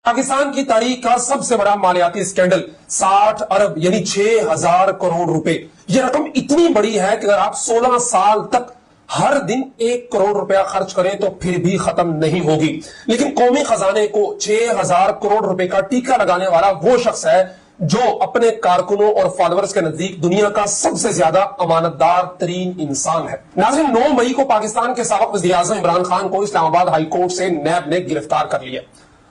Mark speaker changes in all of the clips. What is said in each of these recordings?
Speaker 1: पाकिस्तान की तारीख का सबसे बड़ा मालियाती स्कैंडल 60 अरब यानी 6,000 करोड़ रुपए। यह रकम इतनी बड़ी है कि अगर आप 16 साल तक हर दिन 1 करोड़ रुपया खर्च करें तो फिर भी खत्म नहीं होगी। लेकिन कौमी खजाने को 6,000 करोड़ रुपए का टीका लगाने वाला वो शख्स है जो अपने कारकुनों और फॉलोअर्स के नजदीक दुनिया का सबसे ज्यादा अमानतदार तरीन इंसान है। नाज़रीन, 9 मई को पाकिस्तान के साबिक़ वज़ीर-ए-आज़म इमरान खान को इस्लामाबाद हाई कोर्ट से नैब ने गिरफ्तार कर लिया।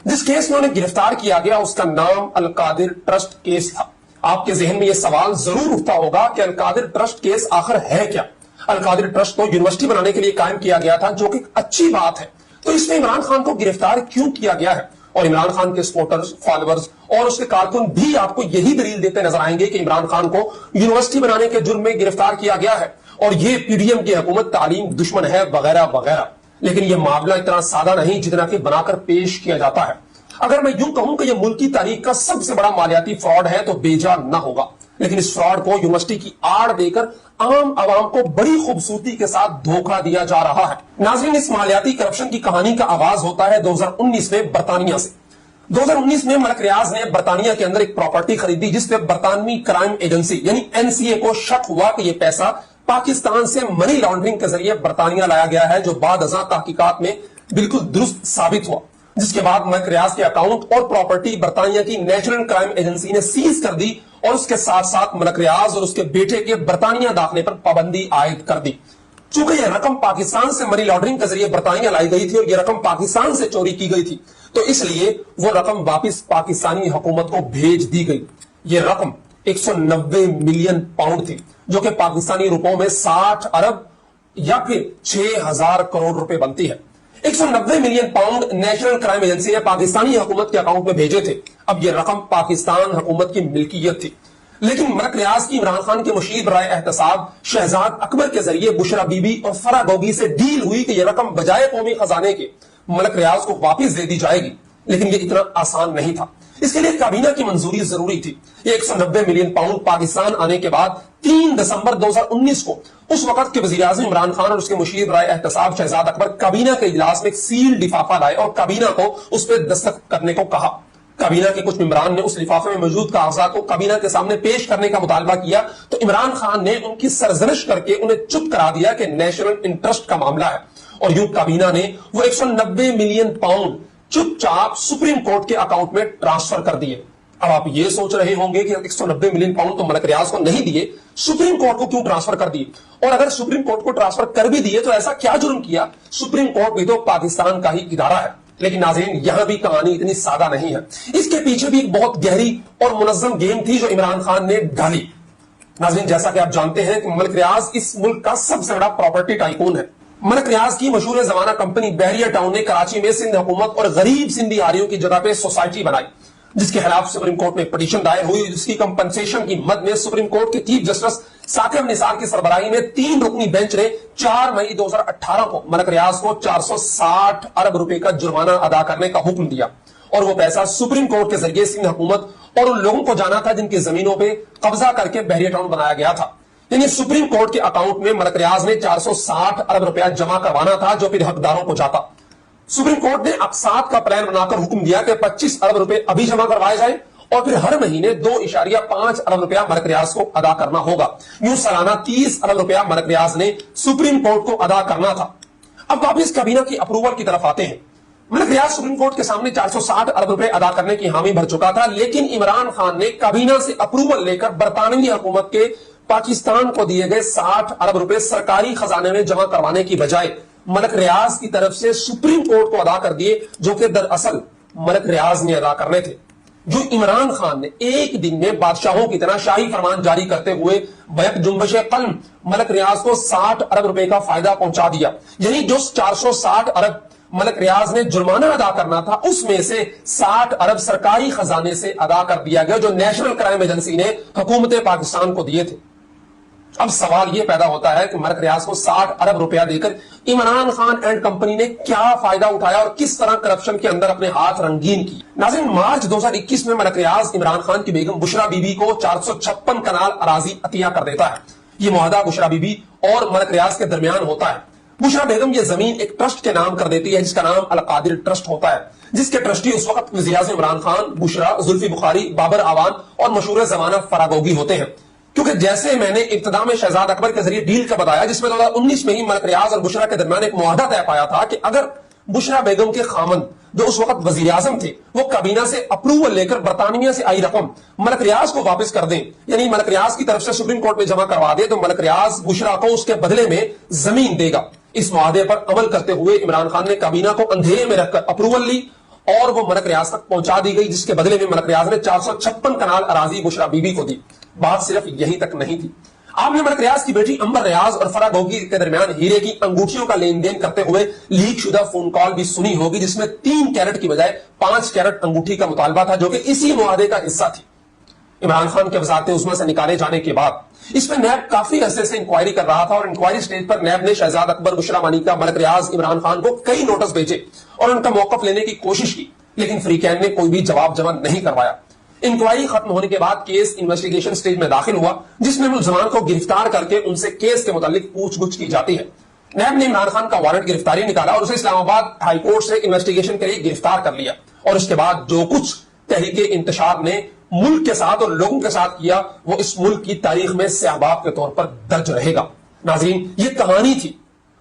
Speaker 1: जिस केस में उन्हें गिरफ्तार किया गया उसका नाम अल-कादिर ट्रस्ट केस था। आपके जहन में यह सवाल जरूर उठता होगा कि अल-कादिर ट्रस्ट केस आखिर है क्या। अल-कादिर ट्रस्ट तो यूनिवर्सिटी बनाने के लिए कायम किया गया था, जो कि अच्छी बात है। तो इसमें इमरान खान को गिरफ्तार क्यों किया गया है? और इमरान खान के सपोर्टर्स, फॉलोअर्स और उसके कारकुन भी आपको यही दलील देते नजर आएंगे कि इमरान खान को यूनिवर्सिटी बनाने के जुर्म में गिरफ्तार किया गया है और ये पीडीएम की हुकूमत तालीम दुश्मन है वगैरह वगैरह। लेकिन यह मामला इतना सादा नहीं जितना कि बनाकर पेश किया जाता है। अगर मैं यूं कहूं कि यह मुल्क की तारीख का सबसे बड़ा मालियाती फ्रॉड है तो बेजा न होगा। लेकिन इस फ्रॉड को यूनिवर्सिटी की आड़ देकर आम आवाम को बड़ी खूबसूरती के साथ धोखा दिया जा रहा है। नाज़रीन, इस मालियाती करप्शन की कहानी का आगाज होता है 2019 में बरतानिया से। 2019 में मलक रियाज ने बरतानिया के अंदर एक प्रॉपर्टी खरीदी जिस पे बरतानवी क्राइम एजेंसी यानी एनसीए को शक हुआ कि यह पैसा पाकिस्तान से मनी लॉन्ड्रिंग के जरिए बरतानिया लाया गया है, जो बाद अज़ां तहकीकात में बिल्कुल दुरुस्त साबित हुआ। जिसके बाद मलक रियाज के अकाउंट और प्रॉपर्टी बरतानिया की नेशनल क्राइम एजेंसी ने सीज कर दी और उसके साथ साथ मलक रियाज और उसके बेटे के बरतानिया दाखिले पर पाबंदी आयद कर दी। चूंकि यह रकम पाकिस्तान से मनी लॉन्ड्रिंग के जरिए बरतानिया लाई गई थी और यह रकम पाकिस्तान से चोरी की गई थी, तो इसलिए वो रकम वापस पाकिस्तानी हुकूमत को भेज दी गई। यह रकम 190 मिलियन पाउंड थी, जो कि पाकिस्तानी रुपयों में 60 अरब या फिर 6,000 करोड़ रुपए बनती है। 190 million pound national crime agency ने पाकिस्तानी हुकूमत के अकाउंट में भेजे थे। अब यह रकम पाकिस्तान हुकूमत की मिल्कियत थी। लेकिन मलक रियाज की इमरान खान के मुशीर बराए एहतसाब शहजाद अकबर के जरिए बुशरा बीबी और फरा गोगी से डील हुई कि यह रकम बजाय कौमी खजाने के मलक रियाज को वापस दे दी जाएगी। लेकिन यह इतना आसान नहीं था। इसके लिए काबीना की मंजूरी जरूरी थी। 190 मिलियन पाउंड पाकिस्तान आने के बाद 3 दिसंबर 2019 को उस वक्त के वज़ीर-ए-आज़म इमरान खान और उसके मुशीर बराए एहतसाब शहजाद अकबर काबीना के इजलास में एक सील लिफाफा लाए और काबीना को उस पर दस्तखत करने को कहा। काबीना के कुछ मेंबरान ने उस लिफाफे में मौजूद कागजात को काबीना के सामने पेश करने का मुतालबा किया तो इमरान खान ने उनकी सरजनिश करके उन्हें चुप करा दिया कि नेशनल इंटरेस्ट का मामला है। और यूं काबीना ने वो 190 मिलियन पाउंड चुपचाप सुप्रीम कोर्ट के अकाउंट में ट्रांसफर कर दिए। अब आप ये सोच रहे होंगे कि 190 मिलियन पाउंड तो मलक रियाज को नहीं दिए, सुप्रीम कोर्ट को क्यों ट्रांसफर कर दिए? और अगर सुप्रीम कोर्ट को ट्रांसफर कर भी दिए तो ऐसा क्या जुर्म किया? सुप्रीम कोर्ट भी तो पाकिस्तान का ही इदारा है। लेकिन नाज़रीन, यहां भी कहानी इतनी सादा नहीं है। इसके पीछे भी एक बहुत गहरी और मुनज़्ज़म गेम थी जो इमरान खान ने डाली। नाज़रीन, जैसा कि आप जानते हैं कि मलक रियाज इस मुल्क का सबसे बड़ा प्रॉपर्टी टाइकून है। मलक रियाज की मशहूर जमाना कंपनी बहरिया टाउन ने कराची में सिंध हुकूमत और गरीब सिंधी आरियों की जगह पे सोसाइटी बनाई, जिसके खिलाफ सुप्रीम कोर्ट में पिटीशन दायर हुई, जिसकी कंपनसेशन की मद में सुप्रीम कोर्ट के चीफ जस्टिस साकिब निसार की सरबराही में 3 रुकनी बेंच ने 4 मई 2018 को मलक रियाज को 460 अरब रुपए का जुर्माना अदा करने का हुक्म दिया। और वो पैसा सुप्रीम कोर्ट के जरिए सिंध हुकूमत और उन लोगों को जाना था जिनकी जमीनों पर कब्जा करके बहरिया टाउन बनाया गया था। यानी सुप्रीम कोर्ट के अकाउंट में मलक रियाज ने 460 अरब रुपया जमा करवाना था, जो फिर हकदारों को जाता। सुप्रीम कोर्ट ने अक़सात का प्लान बनाकर हुक्म दिया कि 25 अरब रुपए अभी जमा करवाए जाए और फिर हर महीने 2.5 अरब रुपया मलक रियाज को अदा करना होगा। यूं सालाना 30 अरब रुपया मलक रियाज ने सुप्रीम कोर्ट को अदा करना था। अब वापिस काबीना की अप्रूवल की तरफ आते हैं। मलक रियाज सुप्रीम कोर्ट के सामने 460 अरब रुपए अदा करने की हामी भर चुका था, लेकिन इमरान खान ने काबीना से अप्रूवल लेकर बरतानवी हुकूमत के पाकिस्तान को दिए गए 60 अरब रुपए सरकारी खजाने में जमा करवाने की बजाय मलक रियाज की तरफ से सुप्रीम कोर्ट को अदा कर दिए, जो कि दरअसल मलक रियाज ने अदा करने थे। जो इमरान खान ने एक दिन में बादशाहों की तरह शाही फरमान जारी करते हुए बैक जुम्बशे कल्म मलक रियाज को 60 अरब रुपए का फायदा पहुंचा दिया। यानी जो 460 अरब मलक रियाज ने जुर्माना अदा करना था, उसमें से 60 अरब सरकारी खजाने से अदा कर दिया गया, जो नेशनल क्राइम एजेंसी ने हुकूमत पाकिस्तान को दिए थे। अब सवाल यह पैदा होता है कि मलक रियाज को 60 अरब रुपया देकर इमरान खान एंड कंपनी ने क्या फायदा उठाया और किस तरह करप्शन के अंदर अपने हाथ रंगीन की। नाज़रीन, मार्च 2021 में मलक रियाज इमरान खान की बेगम बुशरा बीबी को 456 कनाल अराजी अतिया कर देता है। यह मुआहदा बुशरा बीबी और मलक रियाज के दरमियान होता है। बुशरा बेगम ये जमीन एक ट्रस्ट के नाम कर देती है जिसका नाम अलकादिर ट्रस्ट होता है, जिसके ट्रस्टी उस वक्त वज़ीर-ए-आज़म इमरान खान, बुशरा, जुल्फी बुखारी, बाबर आवान और मशहूर जमाना फरागोगी होते हैं। क्योंकि जैसे मैंने इब्तिदा में शहजाद अकबर के जरिए डील का बताया, जिसमें 2019 में ही मलिक रियाज और बुशरा के दरमियान एक मुआहदा तय पाया था कि अगर बुशरा बेगम के खामन जो उस वक्त वजीर आजम थे वो काबीना से अप्रूवल लेकर बरतानिया से आई रकम मलिक रियाज को वापस कर दें, यानी मलिक रियाज की तरफ से सुप्रीम कोर्ट में जमा करवा दे, तो मलिक रियाज बुशरा को उसके बदले में जमीन देगा। इस मुआहदे पर अमल करते हुए इमरान खान ने काबीना को अंधेरे में रखकर अप्रूवल ली और वो मलिक रियाज तक पहुंचा दी गई, जिसके बदले में मलिक रियाज ने 456 कनाल अराजी बुशरा बीबी को दी। बात सिर्फ यहीं तक नहीं थी, आपने मलिक रियाज की बेटी अंबर रियाज और फरागोगी के दरमियान हीरे की अंगूठियों का लेन देन करते हुए लीक शुदा फोन कॉल भी सुनी होगी, जिसमें 3 कैरेट की बजाय 5 कैरेट अंगूठी का मुतालबा था, जो कि इसी मुआहदे का हिस्सा थी। इमरान खान के वज़ारत उस्मा से निकाले जाने के बाद इस पर नैब काफी अरसे से इंक्वायरी कर रहा था और इंक्वायरी स्टेज पर नैब ने शहजाद अकबर, बुशरा मानिका, मलिक रियाज, इमरान खान को कई नोटिस भेजे और उनका मौकफ लेने की कोशिश की, लेकिन फ्रीकैन ने कोई भी जवाब जमा नहीं करवाया। इंक्वायरी खत्म होने के बाद केस इन्वेस्टिगेशन स्टेज में दाखिल हुआ, जिसमें मुलजमान को गिरफ्तार करके उनसे केस के मुतालिक पूछगुछ की जाती है। नैब ने इमरान खान का वारंट गिरफ्तारी निकाला और उसे इस्लामाबाद हाईकोर्ट से इन्वेस्टिगेशन के लिए गिरफ्तार कर लिया और उसके बाद जो कुछ तहरीके इंतशार ने मुल्क के साथ और लोगों के साथ किया वो इस मुल्क की तारीख में स्याहबाब के तौर पर दर्ज रहेगा। नाज़रीन, ये कहानी थी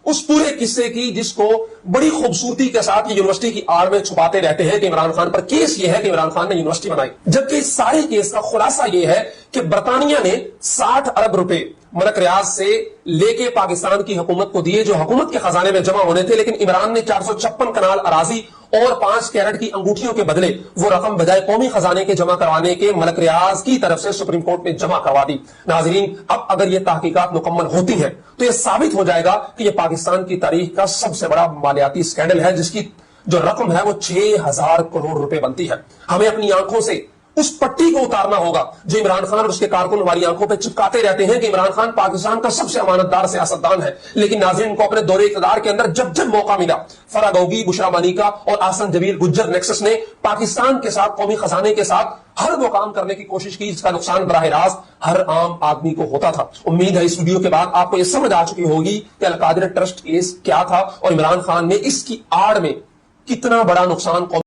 Speaker 1: उस पूरे किस्से की जिसको बड़ी खूबसूरती के साथ यूनिवर्सिटी की आड़ में छुपाते रहते हैं कि इमरान खान पर केस ये है कि इमरान खान ने यूनिवर्सिटी बनाई, जबकि इस सारे केस का खुलासा ये है कि बरतानिया ने 60 अरब रुपए मलिक रियाज से लेके पाकिस्तान की हुकूमत को दिए, जो हुकूमत के खजाने में जमा होने थे, लेकिन इमरान ने 456 कनाल अराजी और 5 कैरेट की अंगूठियों के बदले वो रकम बजाय कौमी खजाने के जमा करवाने के मलिक रियाज की तरफ से सुप्रीम कोर्ट में जमा करवा दी। नाजरीन, अब अगर ये तहकीकात मुकम्मल होती हैं तो यह साबित हो जाएगा कि यह पाकिस्तान की तारीख का सबसे बड़ा मालियाती स्कैंडल है, जिसकी जो रकम है वो 6000 करोड़ रुपए बनती है। हमें अपनी आंखों से उस पट्टी को उतारना होगा जो इमरान खान और उसके कारकुन हमारी आंखों पे चिपकाते रहते हैं कि इमरान खान पाकिस्तान का सबसे अमानतदार सियासतदान है, लेकिन नाज़रीन को अपने दौरे इक़्तिदार के अंदर जब जब मौका मिला फरागोगी, बुशरा मानिका और आसन जबील गुज्जर नेक्सस ने पाकिस्तान के साथ, कौमी खजाने के साथ हर वो काम करने की कोशिश की जिसका नुकसान बराह रास्त हर आम आदमी को होता था। उम्मीद है इस वीडियो के बाद आपको यह समझ आ चुकी होगी कि अलकादिर ट्रस्ट केस क्या था और इमरान खान ने इसकी आड़ में कितना बड़ा नुकसान